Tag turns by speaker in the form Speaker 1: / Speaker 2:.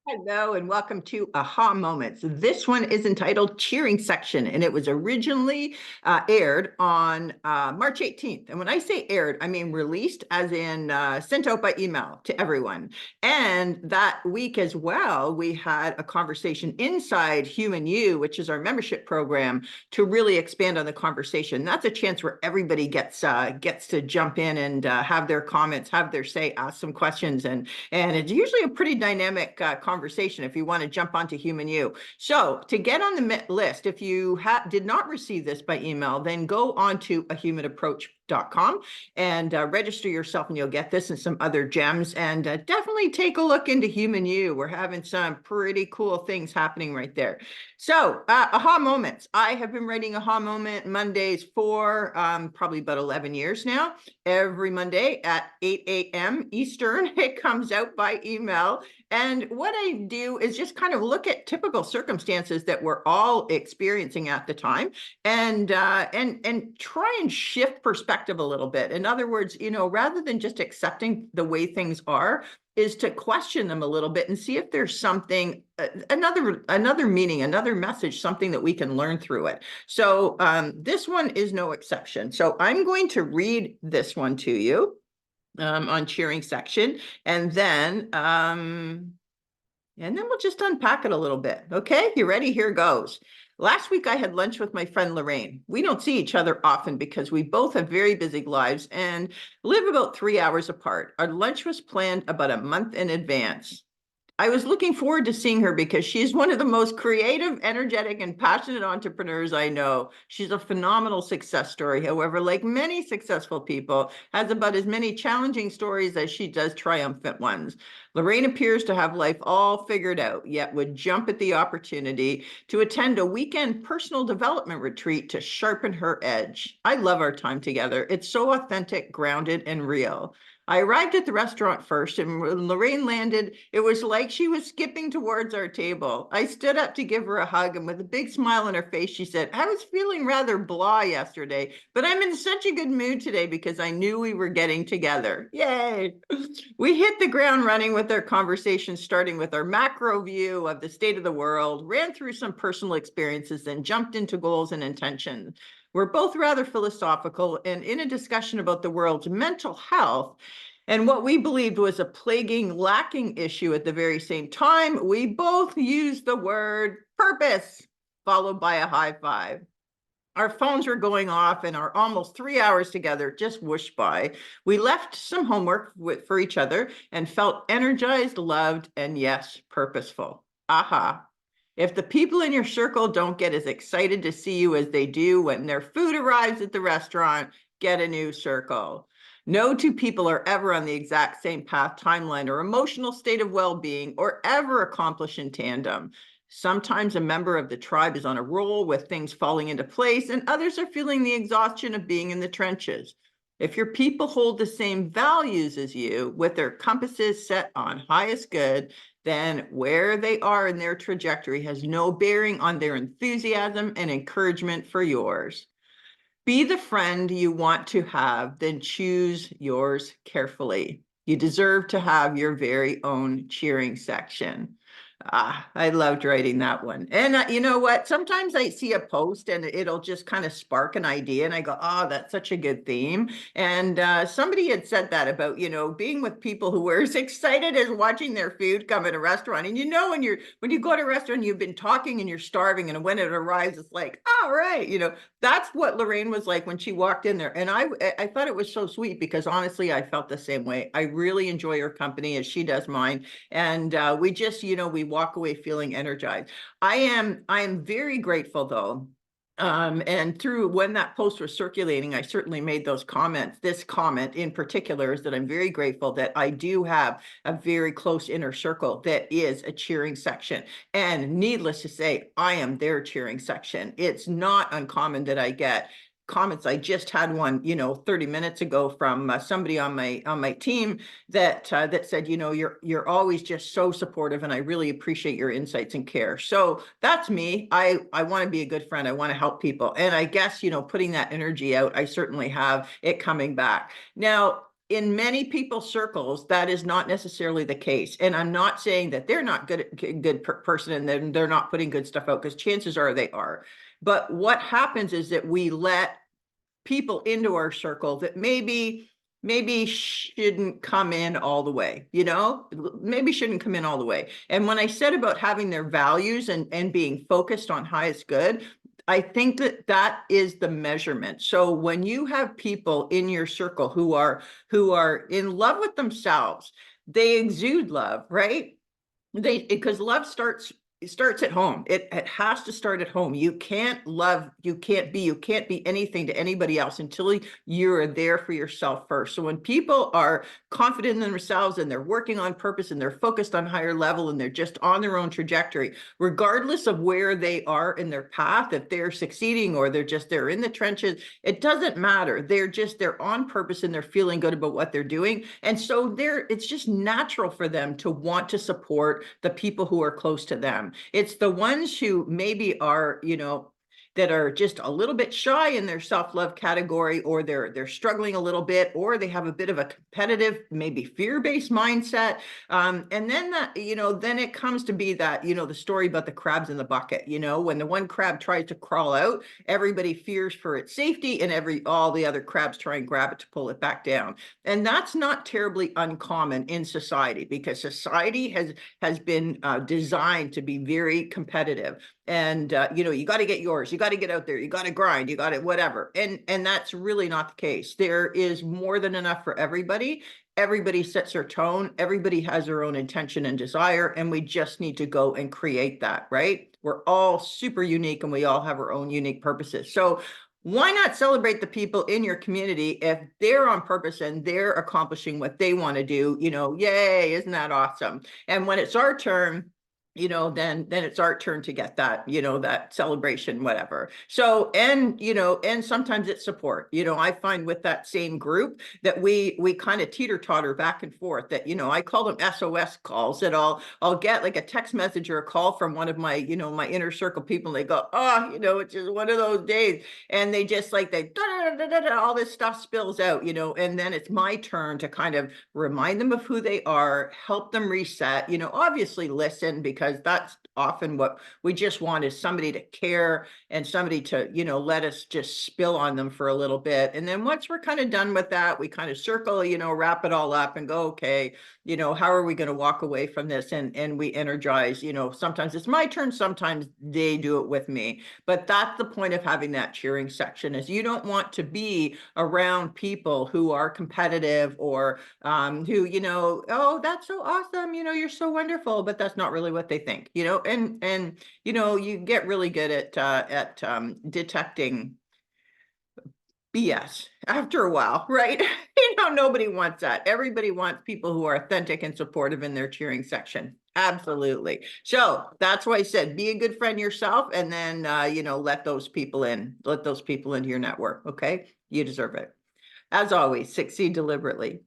Speaker 1: Hello and welcome to Aha Moments. This one is entitled Cheering Section, and it was originally aired on March 18th. And when I say aired, I mean released, as in sent out by email to everyone. And that week as well, we had a conversation inside Human U, which is our membership program, to really expand on the conversation. That's a chance where everybody gets to jump in and have their comments, have their say, ask some questions, and it's usually a pretty dynamic conversation if you want to jump onto Human U. So to get on the list, if you did not receive this by email, then go on to ahumidapproach.com and register yourself, and you'll get this and some other gems. And definitely take a look into Human U. We're having some pretty cool things happening right there. So aha moments. I have been writing aha moment Mondays for probably about 11 years now. Every Monday at 8 a.m. Eastern, it comes out by email. And what I do is just kind of look at typical circumstances that we're all experiencing at the time, and try and shift perspective a little bit. In other words, rather than just accepting the way things are, is to question them a little bit and see if there's something, another meaning, another message, something that we can learn through it. So this one is no exception. So I'm going to read this one to you on cheering section, and then we'll just unpack it a little bit. Okay, you ready? Here goes. Last week, I had lunch with my friend Lorraine. We don't see each other often because we both have very busy lives and live about 3 hours apart. Our lunch was planned about a month in advance. I was looking forward to seeing her because she's one of the most creative, energetic, and passionate entrepreneurs I know. She's a phenomenal success story. However, like many successful people, has about as many challenging stories as she does triumphant ones. Lorraine appears to have life all figured out, yet would jump at the opportunity to attend a weekend personal development retreat to sharpen her edge. I love our time together. It's so authentic, grounded, and real. I arrived at the restaurant first, and when Lorraine landed, it was like she was skipping towards our table. I stood up to give her a hug, and with a big smile on her face, she said, I was feeling rather blah yesterday, but I'm in such a good mood today because I knew we were getting together. Yay! We hit the ground running with our conversation, starting with our macro view of the state of the world, ran through some personal experiences, then jumped into goals and intentions. We're both rather philosophical and in a discussion about the world's mental health and what we believed was a plaguing, lacking issue at the very same time. We both used the word purpose, followed by a high five. Our phones were going off, and our almost 3 hours together just whooshed by. We left some homework for each other and felt energized, loved, and yes, purposeful. Aha. If the people in your circle don't get as excited to see you as they do when their food arrives at the restaurant, get a new circle. No two people are ever on the exact same path, timeline, or emotional state of well-being, or ever accomplish in tandem. Sometimes a member of the tribe is on a roll with things falling into place, and others are feeling the exhaustion of being in the trenches. If your people hold the same values as you, with their compasses set on highest good, then where they are in their trajectory has no bearing on their enthusiasm and encouragement for yours. Be the friend you want to have, then choose yours carefully. You deserve to have your very own cheering section. I loved writing that one. And you know what? Sometimes I see a post and it'll just kind of spark an idea, and I go, oh, that's such a good theme. And somebody had said that about, being with people who were as excited as watching their food come at a restaurant. And when you go to a restaurant, you've been talking and you're starving, and when it arrives, it's like, all right, that's what Lorraine was like when she walked in there. And I thought it was so sweet because honestly, I felt the same way. I really enjoy her company as she does mine. And we just, we walk away feeling energized. I am very grateful though. And through when that post was circulating, I certainly made those comments. This comment in particular is that I'm very grateful that I do have a very close inner circle that is a cheering section. And needless to say, I am their cheering section. It's not uncommon that I get comments. I just had one, 30 minutes ago from somebody on my team that said, you're always just so supportive, and I really appreciate your insights and care. So that's me. I want to be a good friend. I want to help people, and I guess putting that energy out, I certainly have it coming back. Now, in many people's circles, that is not necessarily the case. And I'm not saying that they're not good person and then they're not putting good stuff out, because chances are they are. But what happens is that we let people into our circle that maybe shouldn't come in all the way, maybe shouldn't come in all the way. And when I said about having their values and being focused on highest good, I think that is the measurement. So when you have people in your circle who are in love with themselves, they exude love, right? Because love starts at home. It has to start at home. You can't be anything to anybody else until you're there for yourself first. So when people are confident in themselves and they're working on purpose and they're focused on higher level and they're just on their own trajectory, regardless of where they are in their path, if they're succeeding or they're in the trenches, it doesn't matter. They're on purpose and they're feeling good about what they're doing. And so it's just natural for them to want to support the people who are close to them. It's the ones who maybe are, that are just a little bit shy in their self-love category, or they're struggling a little bit, or they have a bit of a competitive, maybe fear-based mindset. And then then it comes to be that, the story about the crabs in the bucket, when the one crab tries to crawl out, everybody fears for its safety and all the other crabs try and grab it to pull it back down. And that's not terribly uncommon in society, because society has been designed to be very competitive. And you got to get yours, you got to get out there, you got to grind, you got to whatever. And that's really not the case. There is more than enough for everybody. Everybody sets their tone, everybody has their own intention and desire, and we just need to go and create that, right? We're all super unique and we all have our own unique purposes. So why not celebrate the people in your community if they're on purpose and they're accomplishing what they want to do? Yay, isn't that awesome? And when it's our turn, then it's our turn to get that, that celebration, whatever. So, and sometimes it's support. I find with that same group that we kind of teeter-totter back and forth, that, I call them SOS calls, that I'll get like a text message or a call from one of my, my inner circle people, and they go, oh, it's just one of those days. And they just like, all this stuff spills out, and then it's my turn to kind of remind them of who they are, help them reset, obviously listen, because that's often what we just want, is somebody to care and somebody to, let us just spill on them for a little bit. And then once we're kind of done with that, we kind of circle, wrap it all up and go, okay, how are we going to walk away from this? And we energize, sometimes it's my turn, sometimes they do it with me. But that's the point of having that cheering section, is you don't want to be around people who are competitive, or who, oh, that's so awesome, you're so wonderful, but that's not really what they think, and you get really good at detecting BS after a while, right? Nobody wants that. Everybody wants people who are authentic and supportive in their cheering section. Absolutely. So that's why I said, be a good friend yourself, and then let those people into your network. Okay, you deserve it. As always, succeed deliberately.